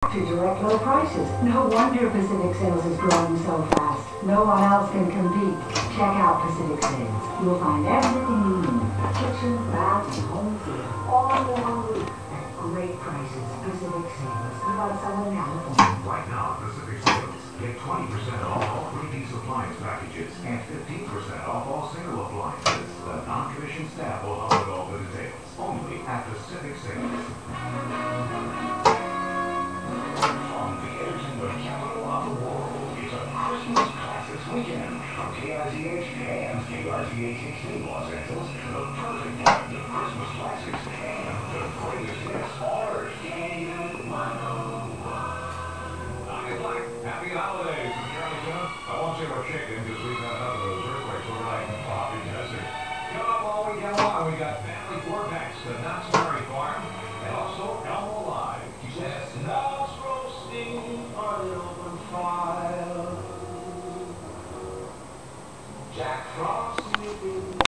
To direct low prices. No wonder Pacific Sales is growing so fast. No one else can compete. Check out Pacific Sales. You'll find everything you need. Kitchen, bath, and home theater. All under one roof. At great prices. Pacific Sales. About Southern California. Right now, Pacific Sales. Get 20% off all three-piece appliance packages and 15% off all single appliances. The non-commissioned staff will help with all the details. Only at Pacific Sales. Weekend from KRZH and KRZH HD Los Angeles, the perfect blend of Christmas classics and the greatest hits are in one. Black, happy holidays from Charlie Tuna. I won't say we're chicken because we've had enough of those earthquakes overnight in the Mojave Desert. Coming up all weekend long, we got family four-packs to Knott's Berry Farm and also Elmo Live. Chestnuts roasting on an open fire. Jack Frost sleeping.